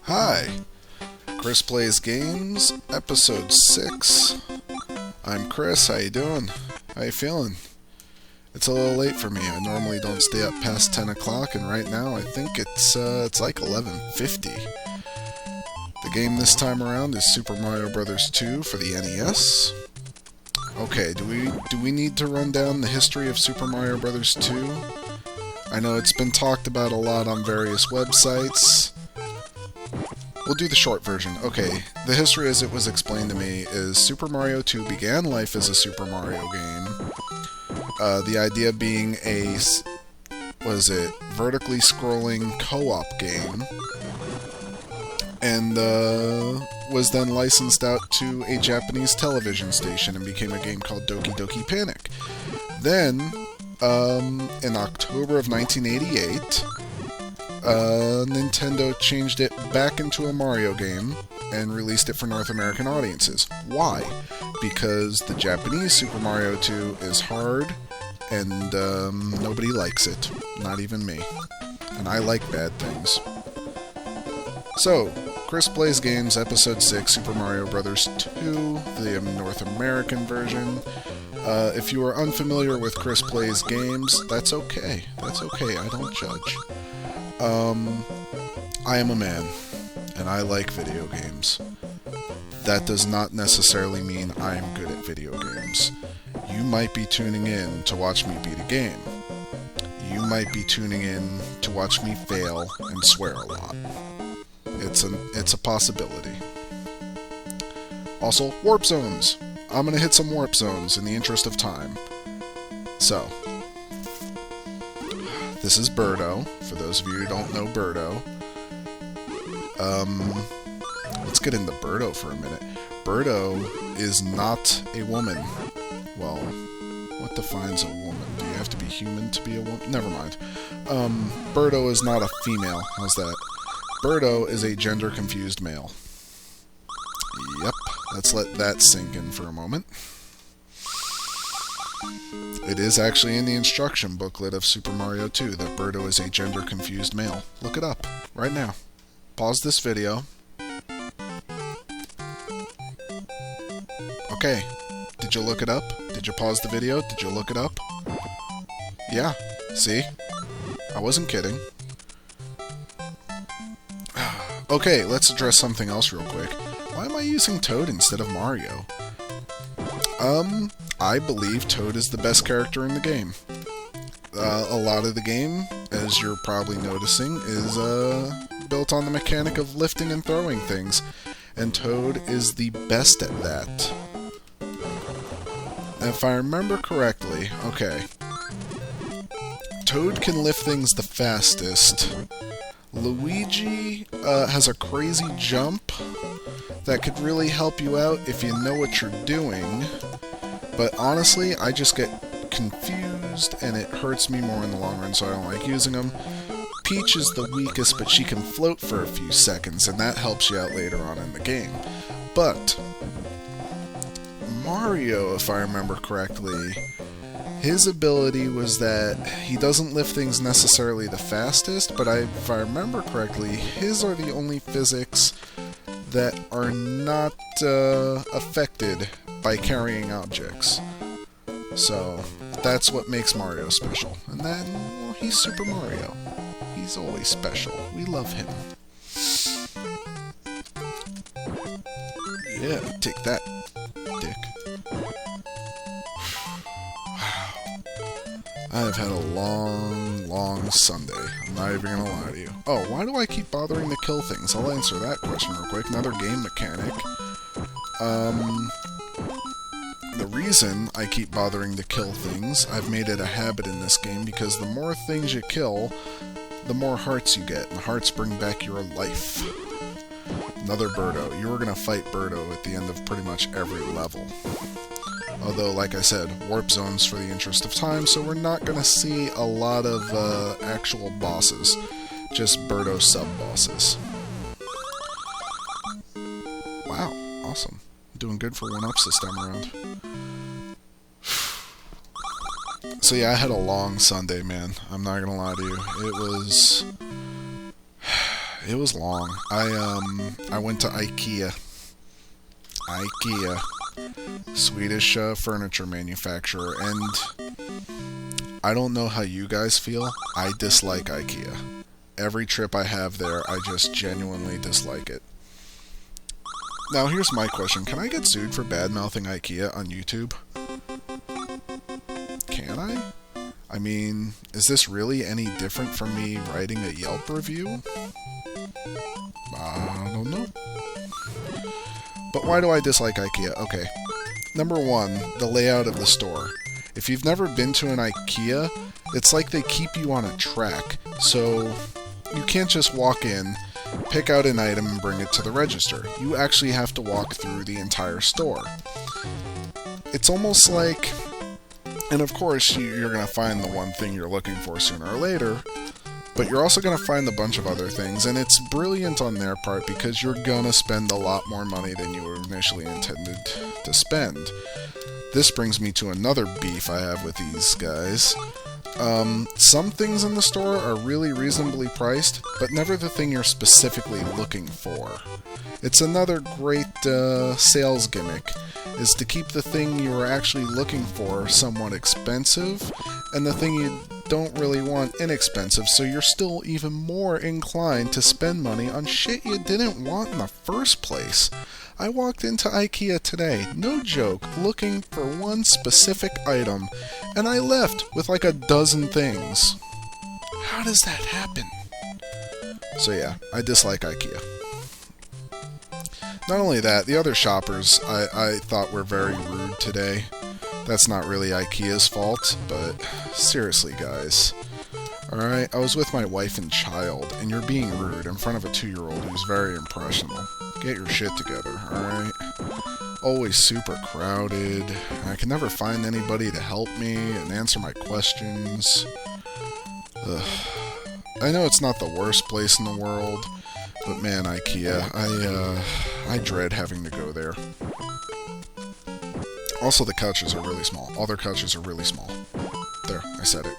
Hi, Chris Plays Games, Episode 6. I'm Chris, how you doing? How you feeling? It's a little late for me. I normally don't stay up past 10 o'clock, and right now I think it's like 11:50. The game this time around is Super Mario Bros. 2 for the NES. Okay, do we need to run down the history of Super Mario Bros. 2? I know it's been talked about a lot on various websites. We'll do the short version. Okay, the history as it was explained to me is Super Mario 2 began life as a Super Mario game. The idea being a, vertically scrolling co-op game, and was then licensed out to a Japanese television station and became a game called Doki Doki Panic. Then, in October of 1988, Nintendo changed it back into a Mario game and released it for North American audiences. Why? Because the Japanese Super Mario 2 is hard and nobody likes it. Not even me. And I like bad things. So, Chris Plays Games, Episode 6, Super Mario Bros. 2, the North American version. If you are unfamiliar with Chris Plays Games, that's okay. That's okay, I don't judge. I am a man, and I like video games. That does not necessarily mean I am good at video games. You might be tuning in to watch me beat a game. You might be tuning in to watch me fail and swear a lot. It's a possibility. Also, warp zones! I'm gonna hit some warp zones in the interest of time. So, this is Birdo, for those of you who don't know Birdo. Let's get into Birdo for a minute. Birdo is not a woman. Well, what defines a woman? Do you have to be human to be a woman? Never mind. Birdo is not a female. How's that? Birdo is a gender-confused male. Yep, let's let that sink in for a moment. It is actually in the instruction booklet of Super Mario 2 that Birdo is a gender-confused male. Look it up, right now. Pause this video. Okay, did you look it up? Did you pause the video? Did you look it up? Yeah, see? I wasn't kidding. Okay, let's address something else real quick. Why am I using Toad instead of Mario? I believe Toad is the best character in the game. A lot of the game, as you're probably noticing, is built on the mechanic of lifting and throwing things, and Toad is the best at that. If I remember correctly, okay, Toad can lift things the fastest. Luigi has a crazy jump that could really help you out if you know what you're doing. But honestly, I just get confused, and it hurts me more in the long run, so I don't like using them. Peach is the weakest, but she can float for a few seconds, and that helps you out later on in the game. But Mario, if I remember correctly, his ability was that he doesn't lift things necessarily the fastest, but if I remember correctly, his are the only physics that are not affected by carrying objects. So, that's what makes Mario special. And then, well, he's Super Mario. He's always special. We love him. Yeah, take that, dick. Wow. I've had a long Sunday. I'm not even gonna lie to you. Oh, why do I keep bothering to kill things? I'll answer that question real quick. Another game mechanic. The reason I keep bothering to kill things, I've made it a habit in this game, because the more things you kill, the more hearts you get, and hearts bring back your life. Another Birdo. You were gonna fight Birdo at the end of pretty much every level. Although, like I said, warp zones for the interest of time, so we're not gonna see a lot of actual bosses. Just Birdo sub-bosses. Wow, awesome. Doing good for 1-ups this time around. So yeah, I had a long Sunday, man. I'm not gonna lie to you. It was long. I went to IKEA. IKEA. Swedish furniture manufacturer, and I don't know how you guys feel. I dislike IKEA. Every trip I have there, I just genuinely dislike it. Now, here's my question. Can I get sued for bad-mouthing IKEA on YouTube? Can I? I mean, is this really any different from me writing a Yelp review? I don't know. But why do I dislike IKEA? Okay. Number one, the layout of the store. If you've never been to an IKEA, it's like they keep you on a track. So you can't just walk in, pick out an item, and bring it to the register. You actually have to walk through the entire store. It's almost like... And of course, you're going to find the one thing you're looking for sooner or later, but you're also going to find a bunch of other things, and it's brilliant on their part because you're going to spend a lot more money than you initially intended to spend. This brings me to another beef I have with these guys. Some things in the store are really reasonably priced, but never the thing you're specifically looking for. It's another great sales gimmick, is to keep the thing you are actually looking for somewhat expensive, and the thing you don't really want inexpensive, so you're still even more inclined to spend money on shit you didn't want in the first place. I walked into IKEA today, no joke, looking for one specific item, and I left with like a dozen things. How does that happen? So yeah, I dislike IKEA. Not only that, the other shoppers I thought were very rude today. That's not really IKEA's fault, but seriously, guys. Alright, I was with my wife and child, and you're being rude in front of a 2-year-old who's very impressionable. Get your shit together, alright? Always super crowded. I can never find anybody to help me and answer my questions. Ugh. I know it's not the worst place in the world, but man, IKEA, I dread having to go there. Also, the couches are really small. All their couches are really small. There, I said it.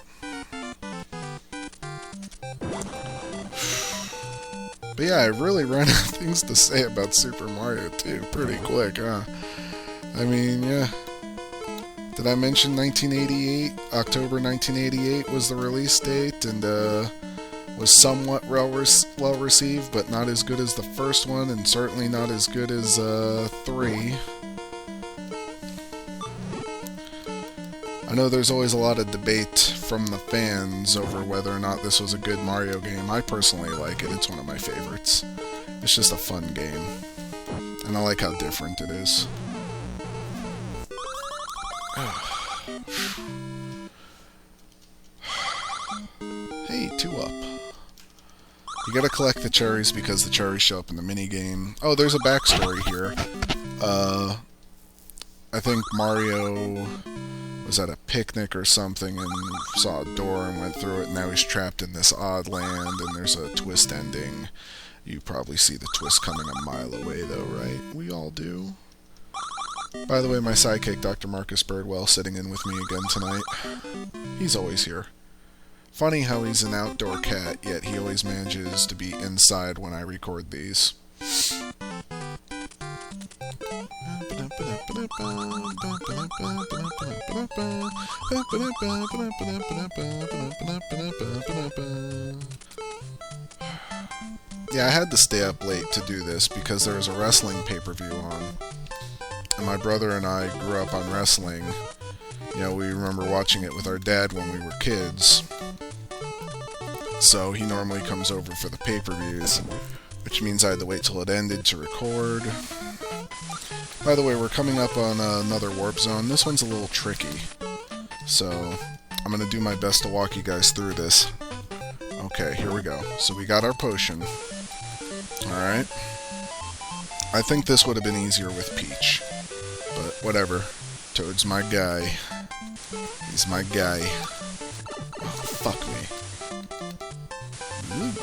But yeah, I really ran out of things to say about Super Mario 2 pretty quick, huh? I mean, yeah. Did I mention 1988? October 1988 was the release date, and was somewhat well received, but not as good as the first one, and certainly not as good as 3. I know there's always a lot of debate from the fans over whether or not this was a good Mario game. I personally like it. It's one of my favorites. It's just a fun game. And I like how different it is. Hey, 2-up. You gotta collect the cherries because the cherries show up in the minigame. Oh, there's a backstory here. I think Mario was at a picnic or something and saw a door and went through it, and now he's trapped in this odd land, and there's a twist ending. You probably see the twist coming a mile away, though, right? We all do. By the way, my sidekick, Dr. Marcus Birdwell, sitting in with me again tonight. He's always here. Funny how he's an outdoor cat, yet he always manages to be inside when I record these. Yeah, I had to stay up late to do this because there was a wrestling pay-per-view on. And my brother and I grew up on wrestling. You know, we remember watching it with our dad when we were kids. So he normally comes over for the pay-per-views, which means I had to wait till it ended to record. By the way, we're coming up on another warp zone. This one's a little tricky, so I'm going to do my best to walk you guys through this. Okay, here we go. So we got our potion. Alright. I think this would have been easier with Peach, but whatever. Toad's my guy. He's my guy. Oh, fuck me. Ooh.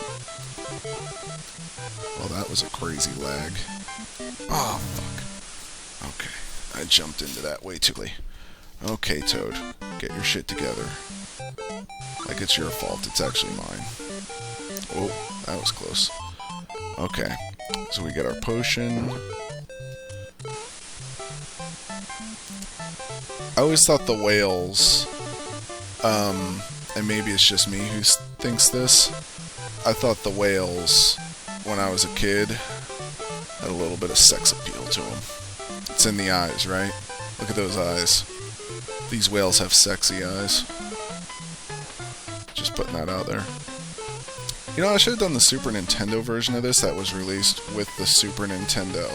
Well, that was a crazy lag. Oh, fuck. Okay, I jumped into that way too late. Okay, Toad, get your shit together. Like it's your fault, it's actually mine. Oh, that was close. Okay, so we get our potion. I always thought the whales, and maybe it's just me who thinks this, I thought the whales, when I was a kid, had a little bit of sex appeal to them. It's in the eyes, right? Look at those eyes. These whales have sexy eyes. Just putting that out there. You know, I should have done the Super Nintendo version of this that was released with the Super Nintendo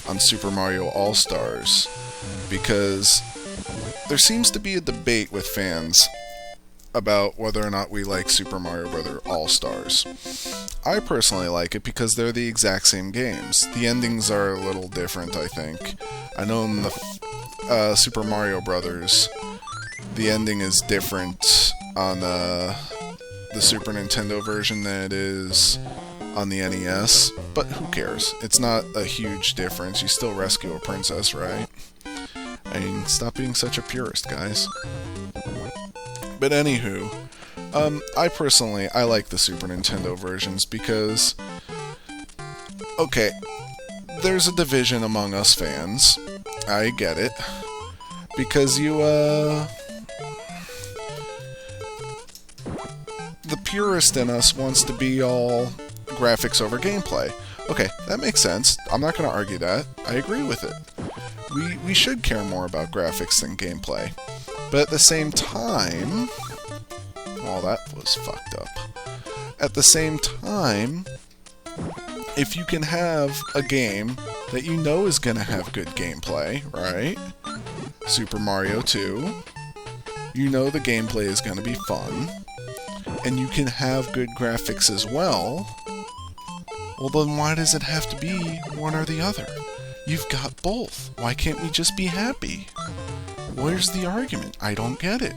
on Super Mario All-Stars, because there seems to be a debate with fans about whether or not we like Super Mario Bros. All-Stars. I personally like it because they're the exact same games. The endings are a little different, I think. I know in the Super Mario Bros., the ending is different on the Super Nintendo version than it is on the NES, but who cares? It's not a huge difference. You still rescue a princess, right? I mean, stop being such a purist, guys. But anywho, I like the Super Nintendo versions because, okay, there's a division among us fans. I get it. Because the purist in us wants to be all graphics over gameplay. Okay, that makes sense. I'm not going to argue that. I agree with it. We should care more about graphics than gameplay. But at the same time... Well, that was fucked up. At the same time, if you can have a game that you know is going to have good gameplay, right? Super Mario 2. You know the gameplay is going to be fun. And you can have good graphics as well. Well, then why does it have to be one or the other? You've got both. Why can't we just be happy? Where's the argument? I don't get it.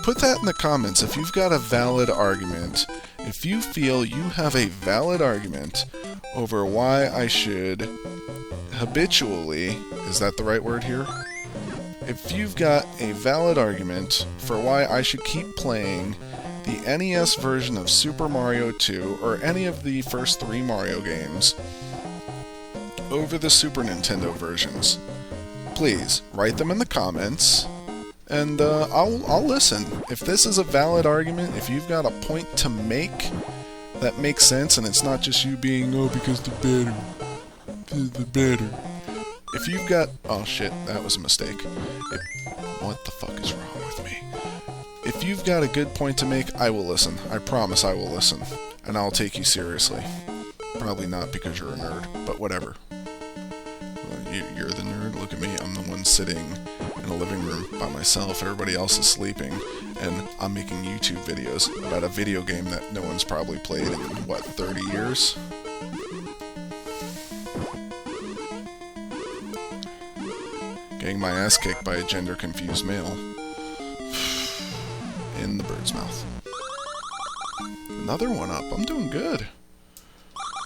Put that in the comments if you've got a valid argument. If you feel you have a valid argument over why I should habitually... Is that the right word here? If you've got a valid argument for why I should keep playing the NES version of Super Mario 2 or any of the first 3 Mario games over the Super Nintendo versions, please write them in the comments, and I'll listen. If this is a valid argument, if you've got a point to make that makes sense, and it's not just you being, oh, because the better, the better. If you've got... Oh shit, that was a mistake. What the fuck is wrong with me? If you've got a good point to make, I will listen. I promise I will listen. And I'll take you seriously. Probably not because you're a nerd, but whatever. You're the nerd? Look at me. I'm the one sitting in a living room by myself. Everybody else is sleeping. And I'm making YouTube videos about a video game that no one's probably played in, what, 30 years? Getting my ass kicked by a gender-confused male. In the bird's mouth. Another one up. I'm doing good.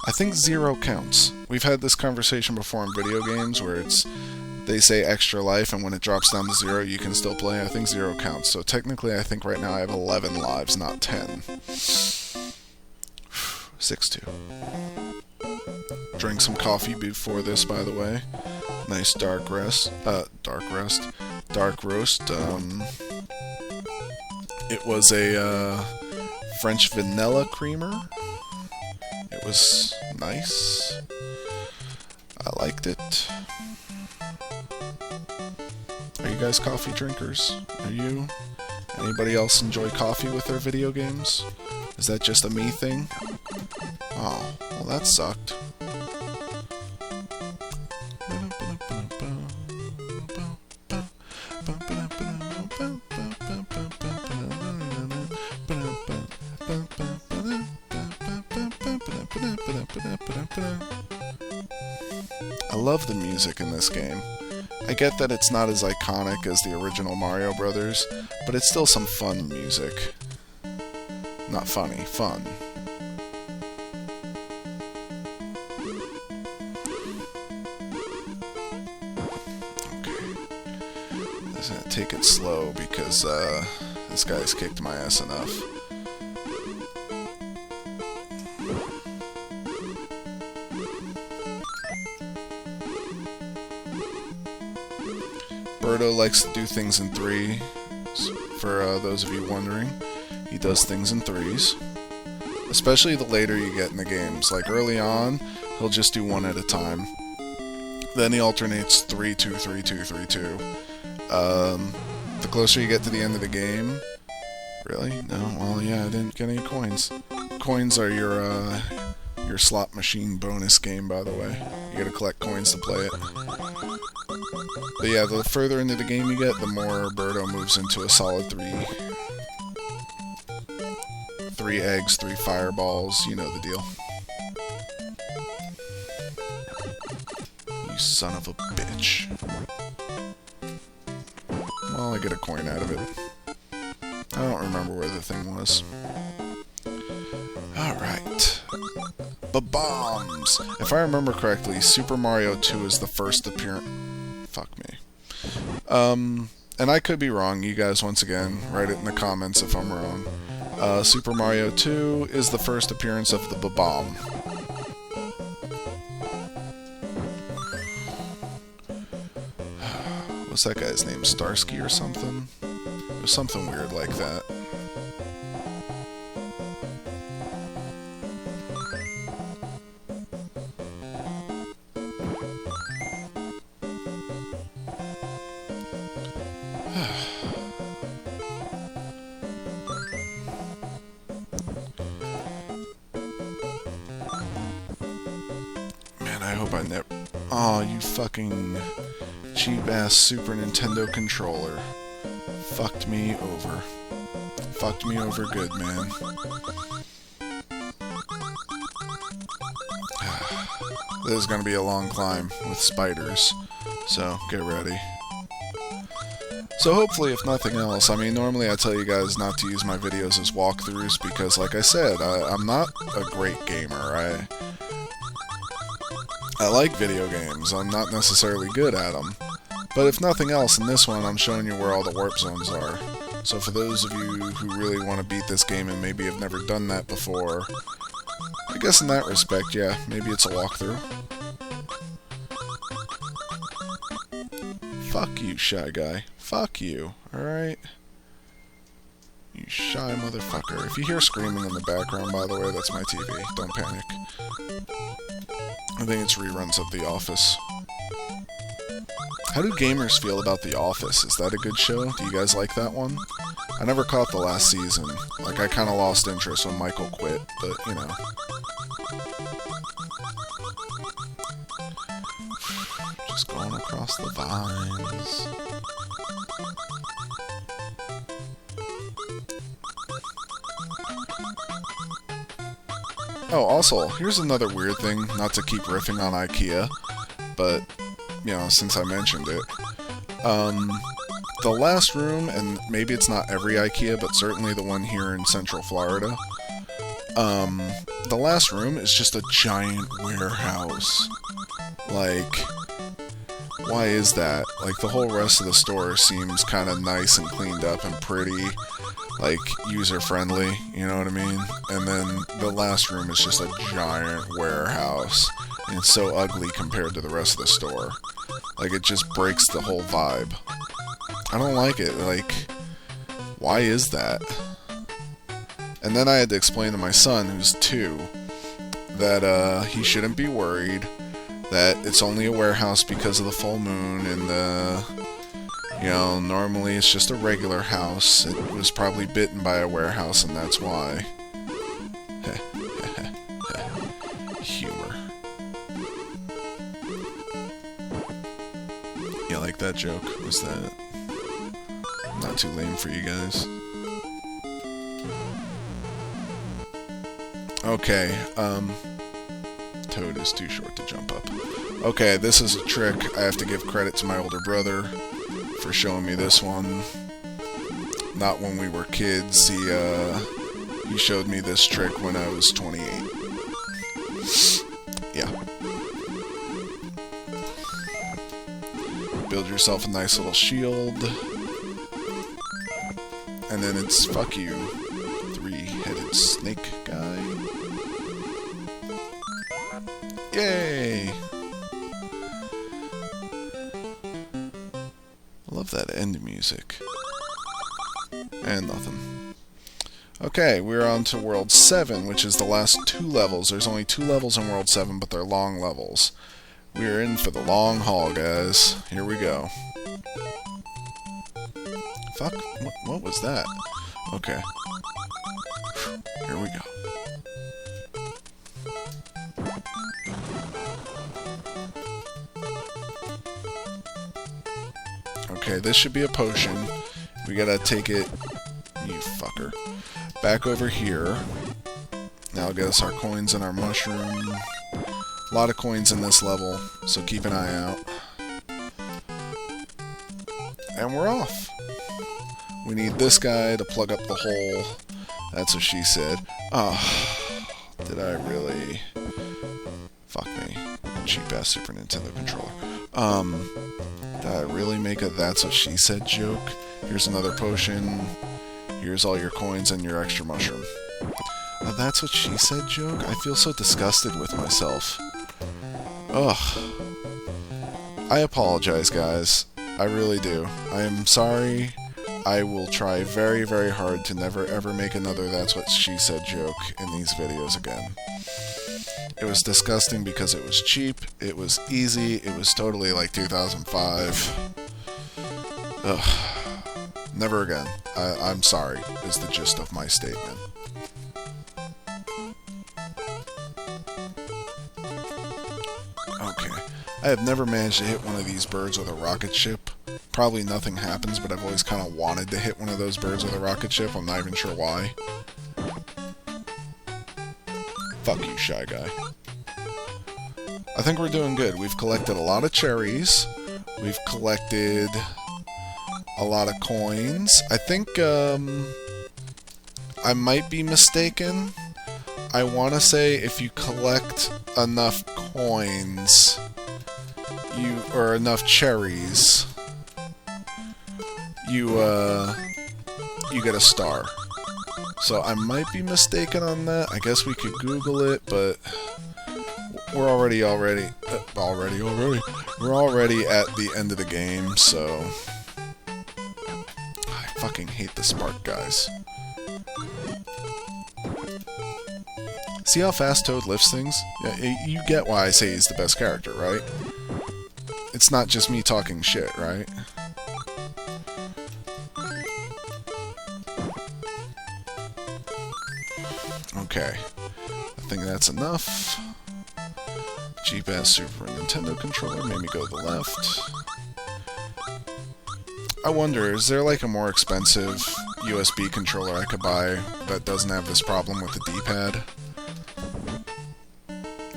I think 0 counts. We've had this conversation before in video games where they say extra life, and when it drops down to 0, you can still play. I think 0 counts. So technically, I think right now I have 11 lives, not 10. 6-2. Drank some coffee before this, by the way. Nice dark roast. It was a French vanilla creamer. It was nice. I liked it. Are you guys coffee drinkers? Are you? Anybody else enjoy coffee with their video games? Is that just a me thing? Oh, well that sucked. I love the music in this game. I get that it's not as iconic as the original Mario Brothers, but it's still some fun music. Not funny, fun. Okay. I'm just gonna take it slow because this guy's kicked my ass enough. Birdo likes to do things in 3. For those of you wondering, he does things in 3s. Especially the later you get in the games. Like early on, he'll just do 1 at a time. Then he alternates 3, 2, 3, 2, 3, 2. The closer you get to the end of the game... Really? No? Well, yeah, I didn't get any coins. Coins are your slot machine bonus game, by the way. You gotta collect coins to play it. But yeah, the further into the game you get, the more Birdo moves into a solid 3. 3 eggs, 3 fireballs, you know the deal. You son of a bitch. Well, I get a coin out of it. I don't remember where the thing was. Alright. Ba-bombs! If I remember correctly, Super Mario 2 is the first appearance... Fuck me. And I could be wrong. You guys, once again, write it in the comments if I'm wrong. Super Mario 2 is the first appearance of the Ba-bomb. What's that guy's name? Starsky or something? It was something weird like that. Man, I hope I never... Aw, you fucking cheap-ass Super Nintendo controller. Fucked me over. Fucked me over good, man. This is gonna be a long climb with spiders, so get ready. So hopefully, if nothing else, I mean, normally I tell you guys not to use my videos as walkthroughs because, like I said, I'm not a great gamer. I like video games. I'm not necessarily good at them. But if nothing else, in this one, I'm showing you where all the warp zones are. So for those of you who really want to beat this game and maybe have never done that before, I guess in that respect, yeah, maybe it's a walkthrough. Fuck you, shy guy. Fuck you, alright? You shy motherfucker. If you hear screaming in the background, by the way, that's my TV. Don't panic. I think it's reruns of The Office. How do gamers feel about The Office? Is that a good show? Do you guys like that one? I never caught the last season. Like, I kinda lost interest when Michael quit, but, you know. Just going across the vines. Oh, also, here's another weird thing, not to keep riffing on IKEA, but, you know, since I mentioned it. The last room, and maybe it's not every IKEA, but certainly the one here in Central Florida, the last room is just a giant warehouse. Like, why is that? Like, the whole rest of the store seems kind of nice and cleaned up and pretty, like, user-friendly, you know what I mean? And then the last room is just a giant warehouse, and it's so ugly compared to the rest of the store. Like, it just breaks the whole vibe. I don't like it. Like, why is that? And then I had to explain to my son, who's 2, that he shouldn't be worried, that it's only a warehouse because of the full moon, and you know, normally it's just a regular house. It was probably bitten by a warehouse, and that's why. Humor. Yeah, like that joke. Was that not too lame for you guys? Okay, Toad is too short to jump up. Okay, this is a trick. I have to give credit to my older brother for showing me this one. Not when we were kids. He showed me this trick when I was 28. Yeah. Build yourself a nice little shield. And then it's fuck you, 3-headed snake guy. Yay! Hello, love that end music. And nothing. Okay, we're on to World 7, which is the last 2 levels. There's only 2 levels in World 7, but they're long levels. We're in for the long haul, guys. Here we go. Fuck, what was that? Okay. Here we go. Okay, this should be a potion. We gotta take it, you fucker, back over here. Now get us our coins and our mushroom. A lot of coins in this level, so keep an eye out. And we're off. We need this guy to plug up the hole. That's what she said. Oh, did I really? Fuck me. Cheap-ass Super Nintendo controller. Did I really make a that's what she said joke? Here's another potion. Here's all your coins and your extra mushroom. A that's what she said joke? I feel so disgusted with myself. Ugh. I apologize, guys. I really do. I am sorry. I will try very, very hard to never ever make another that's what she said joke in these videos again. It was disgusting because it was cheap, it was easy, it was totally like 2005. Ugh. Never again. I'm sorry, is the gist of my statement. Okay. I have never managed to hit one of these birds with a rocket ship. Probably nothing happens, but I've always kind of wanted to hit one of those birds with a rocket ship. I'm not even sure why. Fuck you, Shy Guy. I think we're doing good. We've collected a lot of cherries. We've collected a lot of coins. I think, I might be mistaken. I want to say if you collect enough coins, or enough cherries, you get a star. So I might be mistaken on that. I guess we could Google it, but we're already at the end of the game, so I fucking hate the spark guys. See how fast Toad lifts things? Yeah, you get why I say he's the best character, right? It's not just me talking shit, right? Okay, I think that's enough. Cheap-ass Super Nintendo controller made me go to the left. I wonder, is there like a more expensive USB controller I could buy that doesn't have this problem with the D-pad?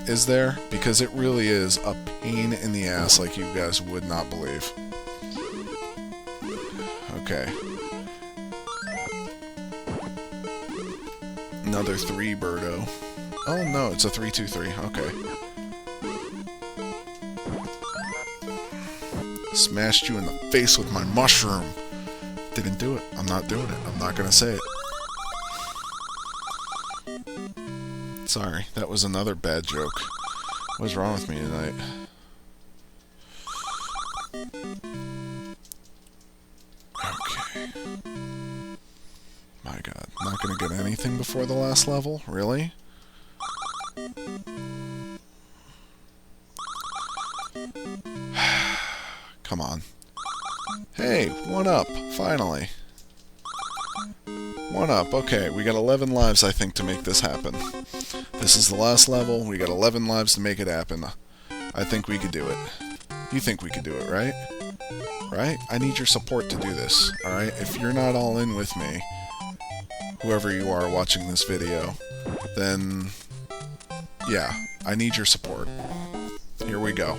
Is there? Because it really is a pain in the ass like you guys would not believe. Okay. Another 3, Birdo. Oh no, it's a 3-2-3. Okay. Smashed you in the face with my mushroom. Didn't do it. I'm not doing it. I'm not gonna say it. Sorry, that was another bad joke. What's wrong with me tonight? Okay. My god, not gonna get anything before the last level? Really? Come on. Hey, 1 up, finally. 1 up, okay, we got 11 lives I think to make this happen. This is the last level, we got 11 lives to make it happen. I think we could do it. You think we could do it, right? Right? I need your support to do this, alright? If you're not all in with me, whoever you are watching this video, then yeah, I need your support. Here we go.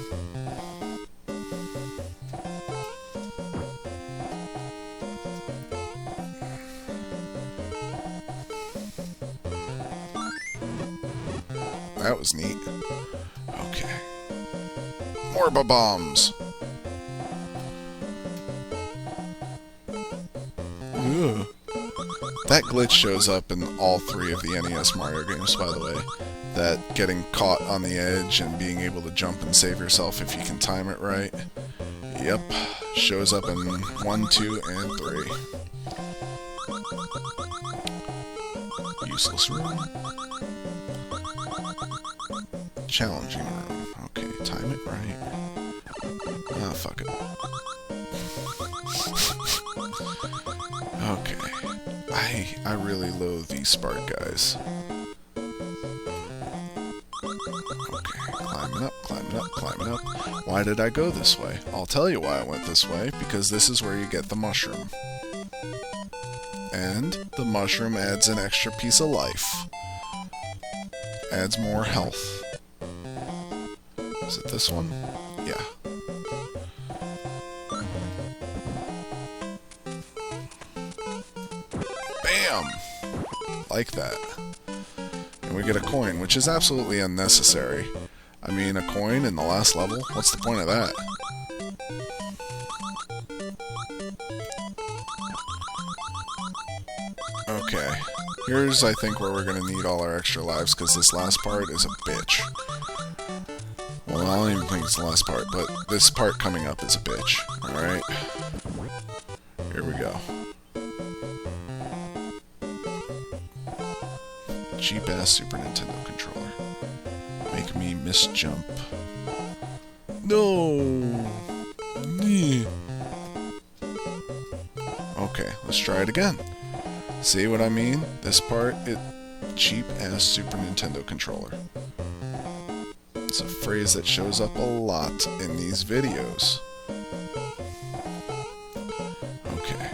That was neat. Okay. More bombs. Ugh. That glitch shows up in all 3 of the NES Mario games, by the way. That getting caught on the edge and being able to jump and save yourself if you can time it right. Yep, shows up in 1, 2, and 3. Useless room. Challenging room. Okay, time it right. Ah, fuck it. Okay. I really loathe these Spark guys. Okay, climbing up, climbing up, climbing up. Why did I go this way? I'll tell you why I went this way, because this is where you get the mushroom. And the mushroom adds an extra piece of life. Adds more health. Is it this one? Yeah. Bam! Like that. And we get a coin, which is absolutely unnecessary. I mean, a coin in the last level? What's the point of that? Okay. Here's, I think, where we're going to need all our extra lives, because this last part is a bitch. Well, I don't even think it's the last part, but this part coming up is a bitch. Alright? Here we go. Cheap-ass Super Nintendo controller. Make me misjump. No! Okay, let's try it again. See what I mean? This part, cheap-ass Super Nintendo controller. It's a phrase that shows up a lot in these videos. Okay.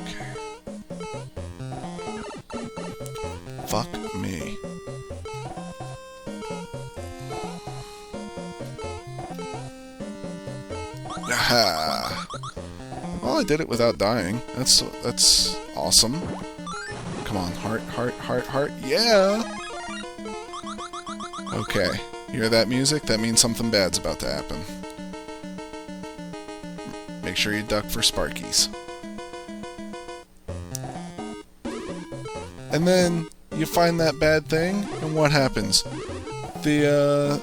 Okay. Fuck me. Aha! Well, I did it without dying. That's awesome. Come on, heart, heart, heart, heart. Yeah! Okay. Hear that music? That means something bad's about to happen. Make sure you duck for Sparkies. And then you find that bad thing, and what happens? The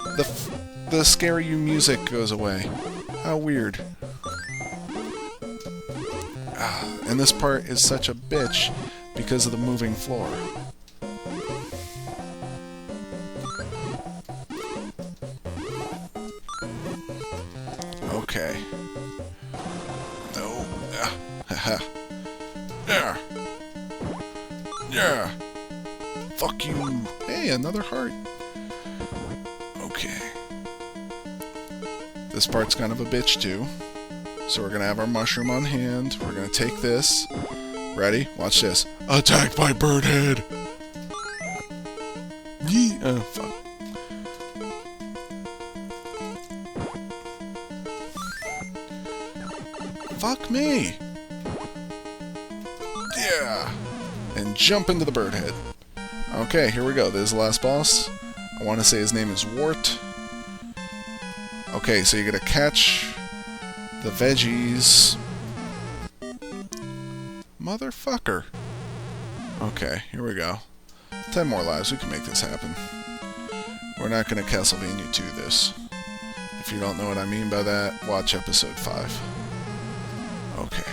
scary music goes away. How weird. And this part is such a bitch because of the moving floor. Okay. No. Haha. Yeah. Yeah. Fuck you. Hey, another heart. Okay. This part's kind of a bitch too. So we're gonna have our mushroom on hand. We're gonna take this. Ready? Watch this. Attacked by Birdhead! Yee! Fuck. Fuck me! Yeah! And jump into the Birdhead. Okay, here we go. This is the last boss. I want to say his name is Wart. Okay, so you gotta catch the veggies. Motherfucker. Okay, here we go. 10 more lives. We can make this happen. We're not gonna Castlevania 2 this. If you don't know what I mean by that, watch episode 5. Okay.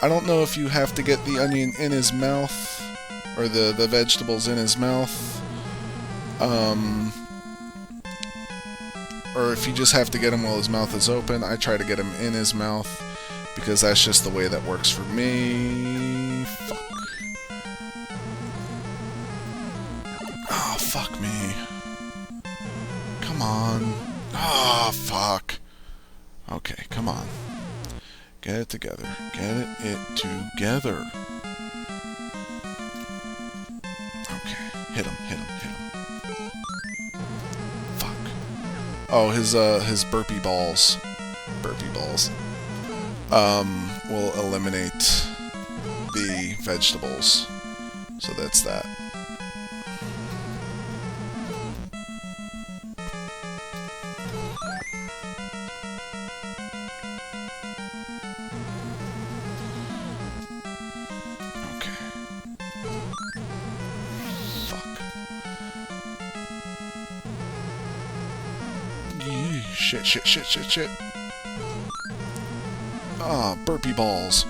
I don't know if you have to get the onion in his mouth, or the vegetables in his mouth, or if you just have to get him while his mouth is open. I try to get him in his mouth, because that's just the way that works for me. Fuck. Oh, fuck me. Come on. Oh, fuck. Okay, come on. Get it together. Get it together. Okay. Hit him, hit him, hit him. Fuck. Oh, his burpee balls. Burpee balls. Will eliminate the vegetables. So that's that. Yeesh. Shit, shit, shit, shit, shit. Ah, burpee balls.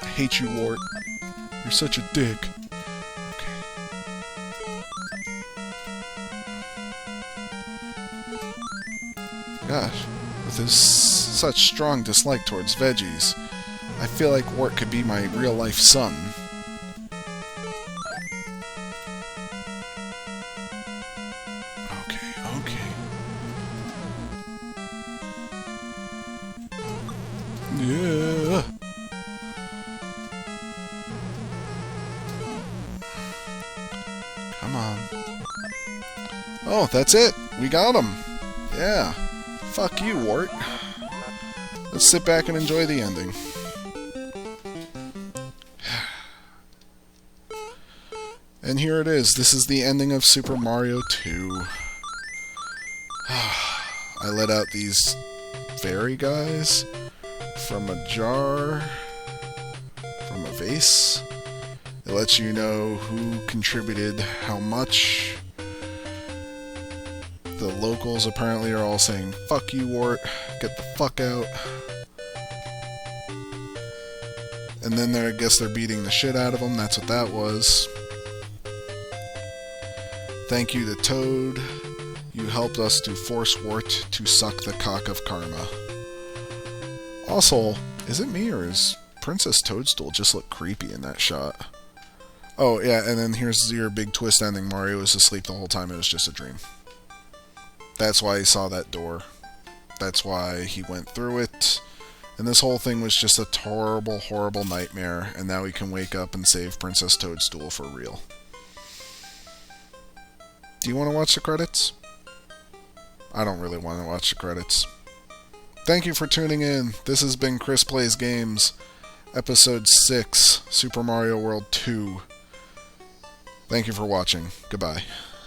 I hate you, Wart. You're such a dick. Okay. Gosh, with his such strong dislike towards veggies, I feel like Wart could be my real-life son. Okay, okay. Yeah. Come on. Oh, that's it. We got him. Yeah. Fuck you, Wart. Let's sit back and enjoy the ending. And here it is. This is the ending of Super Mario 2. I let out these fairy guys from a jar, from a vase. It lets you know who contributed how much. The locals apparently are all saying, "Fuck you, Wart. Get the fuck out." And then I guess they're beating the shit out of him. That's what that was. Thank you to Toad. You helped us to force Wart to suck the cock of karma. Also, is it me or is Princess Toadstool just look creepy in that shot? Oh, yeah, and then here's your big twist ending. Mario was asleep the whole time. It was just a dream. That's why he saw that door. That's why he went through it. And this whole thing was just a horrible, horrible nightmare. And now he can wake up and save Princess Toadstool for real. Do you want to watch the credits? I don't really want to watch the credits. Thank you for tuning in. This has been Chris Plays Games, Episode 6, Super Mario World 2. Thank you for watching. Goodbye.